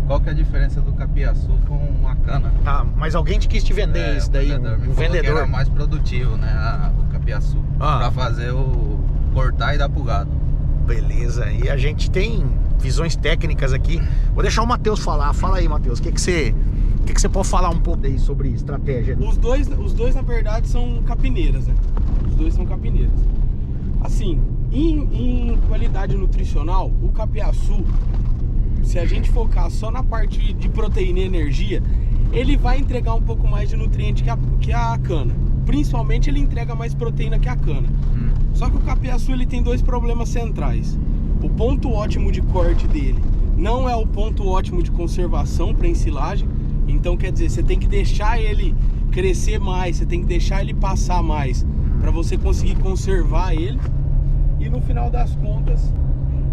qual que é a diferença do capiaçu com a cana. Ah, mas alguém te quis te vender isso daí, um vendedor. Que era mais produtivo, né, o capiaçu, pra fazer cortar e dar pro gado. Beleza, e a gente tem visões técnicas aqui. Vou deixar o Matheus falar. Fala aí, Matheus, o que você pode falar um pouco aí sobre estratégia? Os dois na verdade são capineiras, né? Os dois são capineiras. Assim, em qualidade nutricional, o capiaçu, se a gente focar só na parte de proteína e energia, ele vai entregar um pouco mais de nutriente que a cana. Principalmente ele entrega mais proteína que a cana. Só que o capiaçu ele tem dois problemas centrais. O ponto ótimo de corte dele não é o ponto ótimo de conservação para ensilagem. Então quer dizer, você tem que deixar ele crescer mais, você tem que deixar ele passar mais para você conseguir conservar ele. E no final das contas,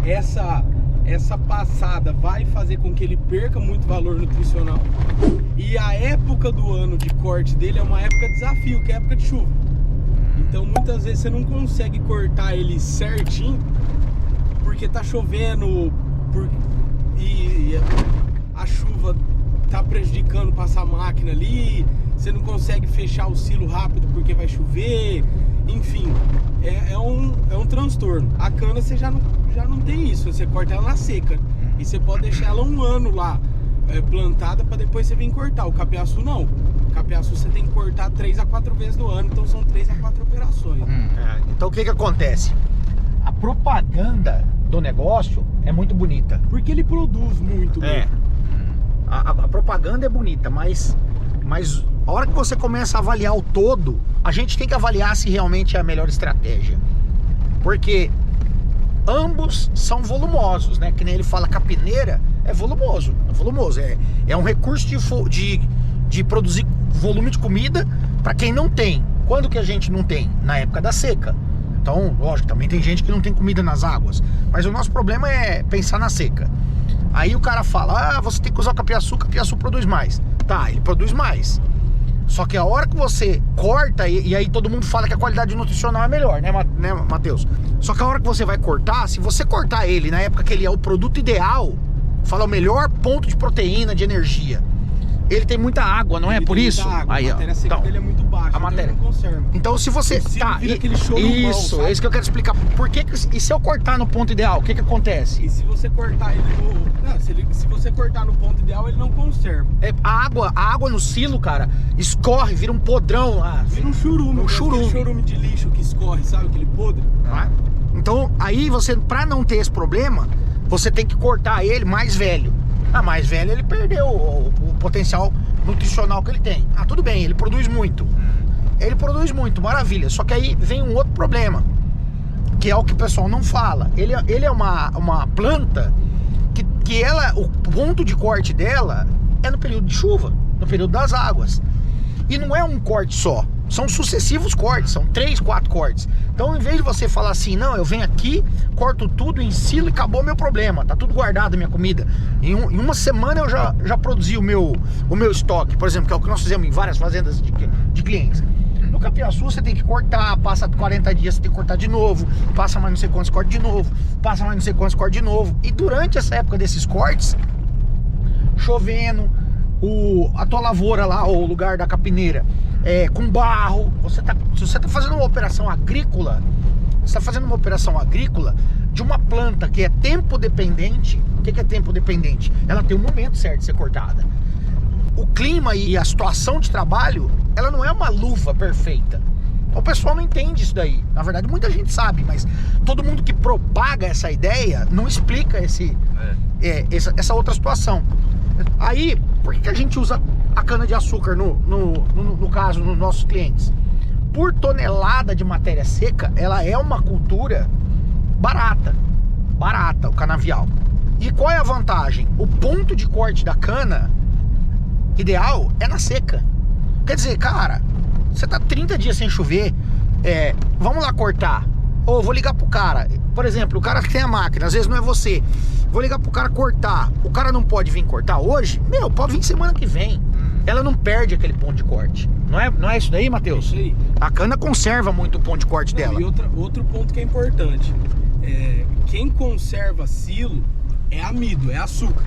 essa passada vai fazer com que ele perca muito valor nutricional. E a época do ano de corte dele é uma época de desafio, que é a época de chuva. Então muitas vezes você não consegue cortar ele certinho porque tá chovendo e a chuva tá prejudicando passar a máquina ali, você não consegue fechar o silo rápido porque vai chover, enfim, é um transtorno. A cana você já não tem isso, você corta ela na seca e você pode deixar ela um ano lá plantada para depois você vir cortar. O capiaçu não. O capiaçu você tem que cortar 3 a 4 vezes no ano, então são 3 a 4 operações. Então o que acontece? A propaganda do negócio é muito bonita. Porque ele produz muito bem. A propaganda é bonita, mas a hora que você começa a avaliar o todo, a gente tem que avaliar se realmente é a melhor estratégia. Porque ambos são volumosos, né? Que nem ele fala, capineira é volumoso. É um recurso de produzir volume de comida para quem não tem. Quando que a gente não tem? Na época da seca. Então, lógico, também tem gente que não tem comida nas águas. Mas o nosso problema é pensar na seca. Aí o cara fala, você tem que usar o capiaçu produz mais. Tá, ele produz mais. Só que a hora que você corta, e aí todo mundo fala que a qualidade nutricional é melhor, né, Matheus? Só que a hora que você vai cortar, se você cortar ele na época que ele é o produto ideal, fala o melhor ponto de proteína, de energia, ele tem muita água, não é por isso? Aí, a matéria seca dele é muito baixa, então ele não conserva. Então se você... Isso, é isso que eu quero explicar. Por que e se eu cortar no ponto ideal, o que acontece? E se você cortar ele se você cortar no ponto ideal, ele não conserva. A água no silo, cara, escorre, vira um podrão lá. Vira um churume. Um churume. Churume de lixo que escorre, sabe? Aquele podre. Então, aí você, pra não ter esse problema, você tem que cortar ele mais velho. Mais velho, ele perdeu o potencial nutricional que ele tem. Tudo bem, ele produz muito. Maravilha. Só que aí vem um outro problema, que é o que o pessoal não fala. Ele é uma planta que o ponto de corte dela é no período de chuva, no período das águas. E não é um corte só, são sucessivos cortes, são 3, 4 cortes. Então, em vez de você falar assim, não, eu venho aqui, corto tudo, ensilo e acabou meu problema, tá tudo guardado a minha comida. Em uma semana eu já produzi o meu estoque, por exemplo, que é o que nós fizemos em várias fazendas de clientes. No capiaçu você tem que cortar, passa 40 dias, você tem que cortar de novo, passa mais não sei quantos, corta de novo, passa mais não sei quantos, corta de novo. E durante essa época desses cortes, chovendo, a tua lavoura lá, ou o lugar da capineira, com barro, se você tá fazendo uma operação agrícola, de uma planta que é tempo dependente. O que é tempo dependente? Ela tem um momento certo de ser cortada. O clima e a situação de trabalho, ela não é uma luva perfeita. O pessoal não entende isso daí. Na verdade, muita gente sabe, mas todo mundo que propaga essa ideia não explica essa outra situação. Aí, por que a gente usa a cana-de-açúcar no caso, nos nossos clientes? Por tonelada de matéria seca, ela é uma cultura barata, o canavial. E qual é a vantagem? O ponto de corte da cana ideal é na seca. Quer dizer, cara, você tá 30 dias sem chover, vamos lá cortar. Ou vou ligar pro cara, por exemplo, o cara que tem a máquina, às vezes não é você. Vou ligar pro cara cortar. O cara não pode vir cortar hoje? Pode vir semana que vem. Ela não perde aquele ponto de corte. Não é isso daí, Matheus? É isso aí. A cana conserva muito o ponto de corte dela. E outro ponto que é importante. Quem conserva silo é amido, é açúcar.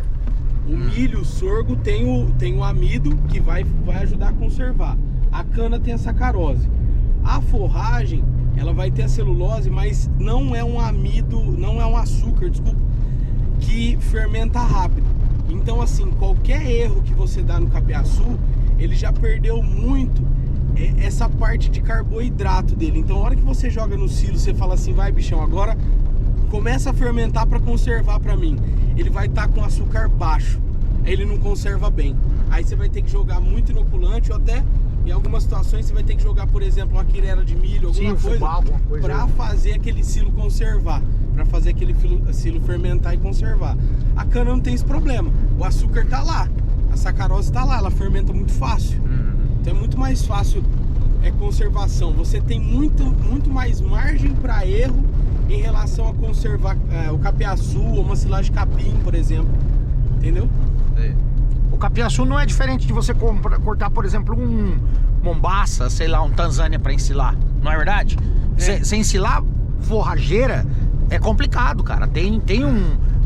O milho, o sorgo tem o amido que vai ajudar a conservar. A cana tem a sacarose. A forragem, ela vai ter a celulose, mas não é um amido, não é um açúcar, desculpa, que fermenta rápido. Então assim, qualquer erro que você dá no capiaçu, ele já perdeu muito essa parte de carboidrato dele. Então a hora que você joga no silo, você fala assim, vai bichão, agora começa a fermentar para conservar para mim. Ele vai estar com açúcar baixo, ele não conserva bem. Aí você vai ter que jogar muito inoculante, ou até em algumas situações você vai ter que jogar, por exemplo, uma quirera de milho, alguma coisa, para fazer aquele silo conservar, para fazer aquele silo fermentar e conservar. A cana não tem esse problema, o açúcar tá lá, a sacarose tá lá, ela fermenta muito fácil. Então é muito mais fácil conservação. Você tem muito mais margem para erro em relação a conservar o capiaçu ou uma silagem capim, por exemplo. Entendeu? O capiaçu não é diferente de você cortar, por exemplo, um Mombaça, sei lá, um Tanzânia para ensilar. Não é verdade? Você ensilar forrageira é complicado, cara. Tem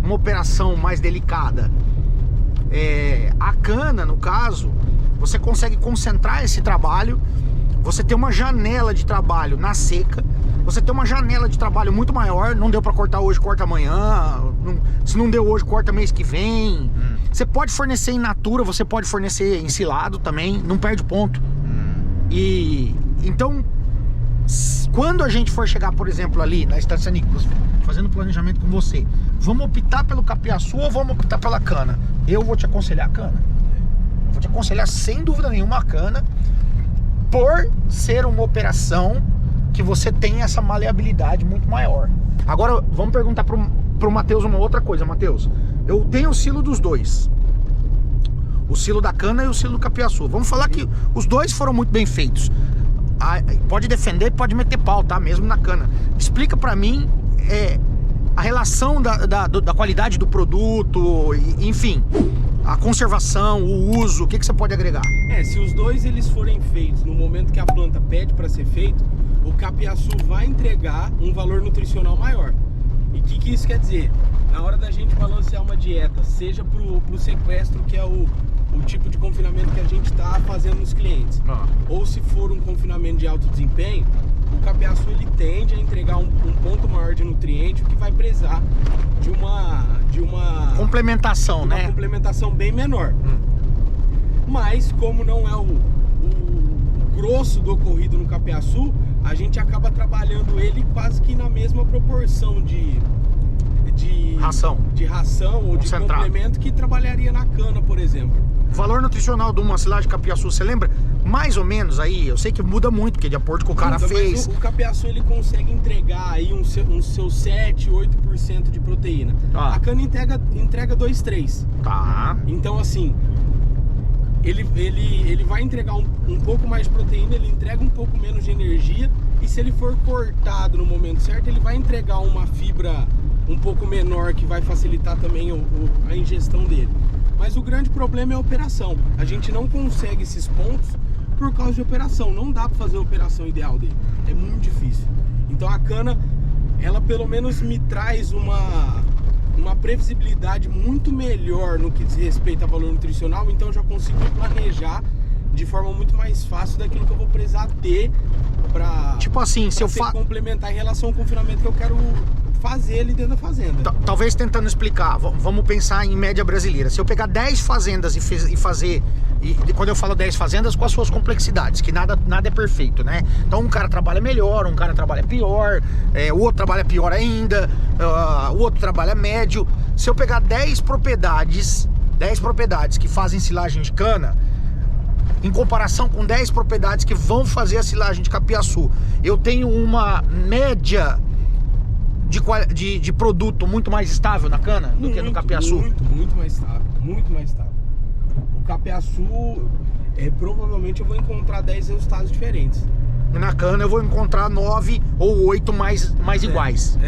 uma operação mais delicada. A cana, no caso, você consegue concentrar esse trabalho. Você tem uma janela de trabalho na seca. Você tem uma janela de trabalho muito maior. Não deu pra cortar hoje, corta amanhã. Se não deu hoje, corta mês que vem. Você pode fornecer in natura, você pode fornecer ensilado também. Não perde ponto. E então, quando a gente for chegar, por exemplo, ali na Estância Nicolas, fazendo planejamento com você, vamos optar pelo capiaçu ou vamos optar pela cana? Eu vou te aconselhar a cana. Eu vou te aconselhar sem dúvida nenhuma a cana, por ser uma operação que você tem essa maleabilidade muito maior. Agora vamos perguntar pro Matheus uma outra coisa. Matheus, eu tenho o silo dos dois, o silo da cana e o silo do capiaçu. Vamos falar que os dois foram muito bem feitos. Pode defender, pode meter pau, tá? Mesmo na cana. Explica pra mim a relação da qualidade do produto, enfim, a conservação, o uso, o que você pode agregar? Se os dois eles forem feitos no momento que a planta pede para ser feito, o capiaçu vai entregar um valor nutricional maior. E o que isso quer dizer? Na hora da gente balancear uma dieta, seja pro sequestro, que é o tipo de confinamento que a gente está fazendo nos clientes, ou se for um confinamento de alto desempenho, o capiaçu ele tende a entregar um ponto maior de nutriente, o que vai precisar de uma complementação, né? Uma complementação bem menor. Mas como não é o grosso do ocorrido no capiaçu, a gente acaba trabalhando ele quase que na mesma proporção de ração ou de complemento que trabalharia na cana, por exemplo. O valor nutricional de uma silagem de capiaçu, você lembra? Mais ou menos aí, eu sei que muda muito, porque de acordo com o cara fez. Mas o capiaçu ele consegue entregar aí uns seus 7, 8% de proteína. A cana entrega 2, 3. Tá. Então assim, ele vai entregar um pouco mais de proteína, ele entrega um pouco menos de energia, e se ele for cortado no momento certo, ele vai entregar uma fibra um pouco menor, que vai facilitar também a ingestão dele. Mas o grande problema é a operação. A gente não consegue esses pontos por causa de operação. Não dá para fazer a operação ideal dele. É muito difícil. Então a cana, ela pelo menos me traz uma previsibilidade muito melhor no que diz respeito a valor nutricional. Então eu já consigo planejar de forma muito mais fácil daquilo que eu vou precisar ter para, tipo assim, se eu complementar em relação ao confinamento que eu quero fazer ali dentro da fazenda. Talvez tentando explicar, vamos pensar em média brasileira. Se eu pegar 10 fazendas e fazer, e quando eu falo 10 fazendas, com as suas complexidades, que nada é perfeito, né? Então um cara trabalha melhor, um cara trabalha pior, o outro trabalha pior ainda, o outro trabalha médio. Se eu pegar 10 propriedades que fazem silagem de cana, em comparação com 10 propriedades que vão fazer a silagem de capiaçu, eu tenho uma média de produto muito mais estável na cana do que no capiaçu? Muito mais estável, muito mais estável. O capiaçu, provavelmente eu vou encontrar 10 resultados diferentes. E na cana eu vou encontrar 9 ou 8 mais iguais.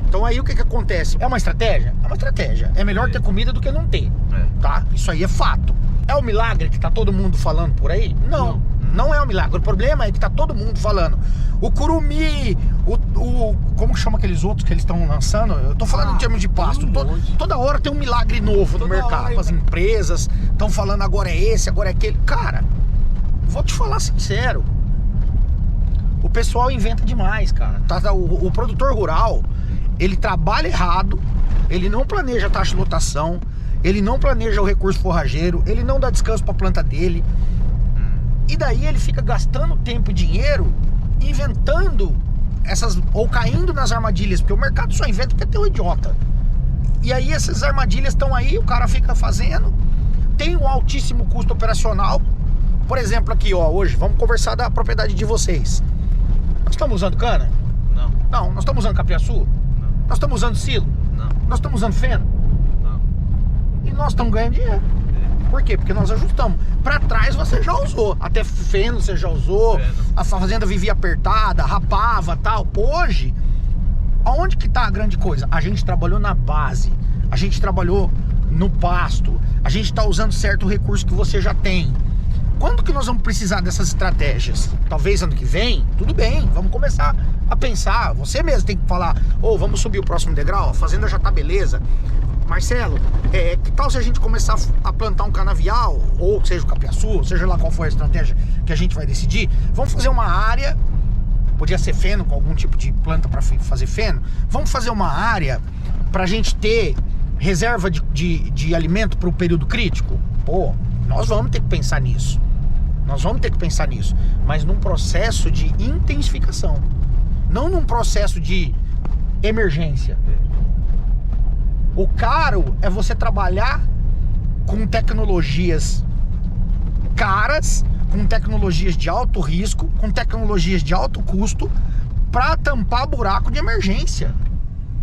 Então aí o que acontece? É uma estratégia? É uma estratégia. É melhor ter comida do que não ter, tá? Isso aí é fato. É o milagre que tá todo mundo falando por aí? Não. Não é um milagre. O problema é que tá todo mundo falando. O Curumim, como chama aqueles outros que eles estão lançando? Eu tô falando em termos de pasto. Toda hora tem um milagre novo no mercado. As empresas estão falando agora é esse, agora é aquele. Cara, vou te falar sincero. O pessoal inventa demais, cara. O produtor rural, ele trabalha errado, ele não planeja a taxa de lotação, ele não planeja o recurso forrageiro, ele não dá descanso pra planta dele. E daí ele fica gastando tempo e dinheiro inventando ou caindo nas armadilhas, porque o mercado só inventa porque tem um idiota. E aí essas armadilhas estão aí, o cara fica fazendo, tem um altíssimo custo operacional. Por exemplo, aqui, ó, hoje, vamos conversar da propriedade de vocês. Nós estamos usando cana? Não. Não. Nós estamos usando capiaçu? Não. Nós estamos usando silo? Não. Nós estamos usando feno? Não. E nós estamos ganhando dinheiro. Por quê? Porque nós ajustamos. Pra trás você já usou. Até feno você já usou. A fazenda vivia apertada, rapava, tal. Hoje, aonde que tá a grande coisa? A gente trabalhou na base. A gente trabalhou no pasto. A gente tá usando certo recurso que você já tem. Quando que nós vamos precisar dessas estratégias? Talvez ano que vem? Tudo bem, vamos começar a pensar. Você mesmo tem que falar, vamos subir o próximo degrau, a fazenda já tá beleza. Marcelo, que tal se a gente começar a plantar um canavial, ou seja o capiaçu, seja lá qual for a estratégia que a gente vai decidir, vamos fazer uma área, podia ser feno, com algum tipo de planta para fazer feno, vamos fazer uma área pra gente ter reserva de alimento para o período crítico? Pô, nós vamos ter que pensar nisso. Nós vamos ter que pensar nisso, mas num processo de intensificação, não num processo de emergência. O caro é você trabalhar com tecnologias caras, com tecnologias de alto risco, com tecnologias de alto custo, para tampar buraco de emergência.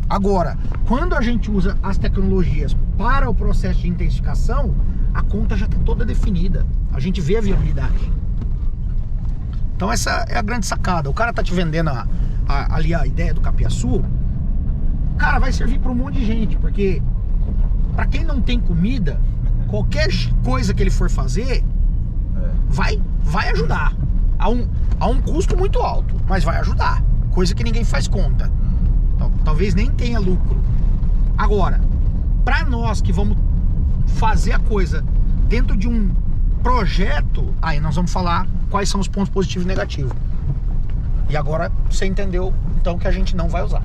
Agora, quando a gente usa as tecnologias para o processo de intensificação, a conta já está toda definida. A gente vê a viabilidade. Então essa é a grande sacada. O cara tá te vendendo ali a ideia do capiaçu. Cara, vai servir para um monte de gente, porque para quem não tem comida, qualquer coisa que ele for fazer vai ajudar. A um custo muito alto, mas vai ajudar. Coisa que ninguém faz conta. Talvez nem tenha lucro. Agora, para nós que vamos fazer a coisa dentro de um projeto, aí nós vamos falar quais são os pontos positivos e negativos. E agora você entendeu então que a gente não vai usar.